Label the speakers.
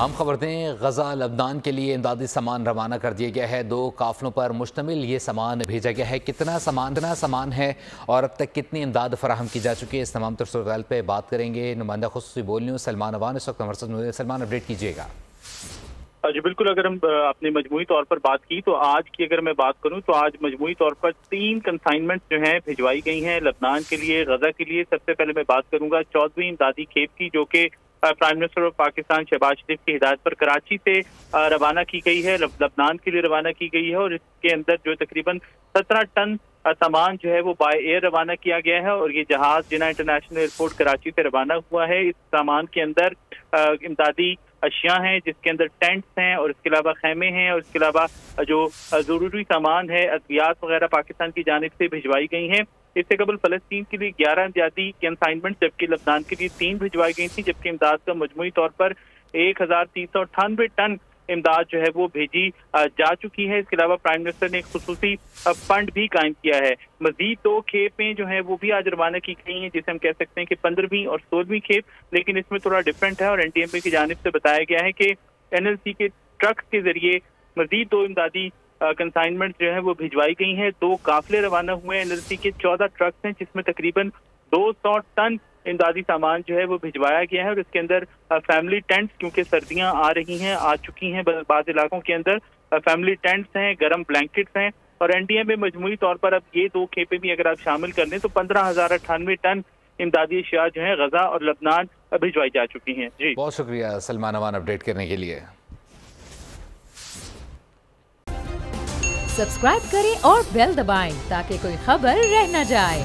Speaker 1: हम खबर दें, गजा लबनान के लिए इमदादी सामान रवाना कर दिया गया है। 2 काफिलों पर मुश्तमिल ये सामान भेजा गया है। कितना सामान है और अब तक कितनी इमदाद फराहम की जा चुकी है, इस तमाम सूरत पे बात करेंगे। नुमाइंदा खुसूसी बोल न्यूज़ सलमान अवान इस वक्त हमारे साथ मौजूद हैं। सलमान, अपडेट कीजिएगा।
Speaker 2: जी बिल्कुल, अगर हम अपनी मजमूई तौर पर बात की तो आज की अगर मैं बात करूं तो आज मजमूई तौर पर 3 कंसाइनमेंट जो हैं भिजवाई गई हैं लबनान के लिए, गजा के लिए। सबसे पहले मैं बात करूंगा 14वीं इमदादी खेप की, जो कि prime minister of Pakistan Shehbaz Sharif की हिदायत पर कराची से रवाना की गई है, लबनान के लिए रवाना की गई है। और इसके अंदर जो तकरीबन 17 टन सामान जो है वो बाय एयर रवाना किया गया है और ये जहाज जिना इंटरनेशनल एयरपोर्ट कराची से रवाना हुआ है। इस सामान के अंदर इमदादी अशिया हैं, जिसके अंदर टेंट्स हैं और इसके अलावा खैमे हैं और इसके अलावा जो जरूरी सामान है, अद्वियात वगैरह पाकिस्तान की जानिब से भिजवाई गई हैं। इससे कबल फलस्तीन के लिए 11 इमदादी कंसाइनमेंट जबकि लबनान के लिए 3 भिजवाई गई थी, जबकि इमदाद का मजमूई तौर पर 1398 टन इमदाद जो है वो भेजी जा चुकी है। इसके अलावा प्राइम मिनिस्टर ने एक खुसूसी फंड भी कायम किया है। मजीद 2 खेपें जो है वो भी आज रवाना की गई हैं, जिसे हम कह सकते हैं कि 15वीं और 16वीं खेप, लेकिन इसमें थोड़ा डिफरेंट है और एनटीएमपी की जानिब से बताया गया है कि एनएलसी के ट्रक्स के जरिए मजीद 2 इमदादी कंसाइनमेंट जो है वो भिजवाई गई हैं। 2 काफिले रवाना हुए हैं। एनएलसी के 14 ट्रक्स हैं, जिसमें तकरीबन 200 टन इमदादी सामान जो है वो भिजवाया गया है। और इसके अंदर फैमिली टेंट्स, क्योंकि सर्दियां आ रही हैं, आ चुकी हैं बाज़ इलाकों के अंदर, फैमिली टेंट्स हैं, गर्म ब्लैंकेट्स हैं। और एनडीए में मजमूई तौर पर अब ये 2 खेपें भी अगर आप शामिल कर लें तो 15,098 टन इमदादी अशिया जो है गजा और लबनान भिजवाई जा चुकी हैं। जी
Speaker 1: बहुत शुक्रिया सलमान अवान अपडेट करने के लिए।
Speaker 3: सब्सक्राइब करें और बेल दबाएं ताकि कोई खबर रह न जाए।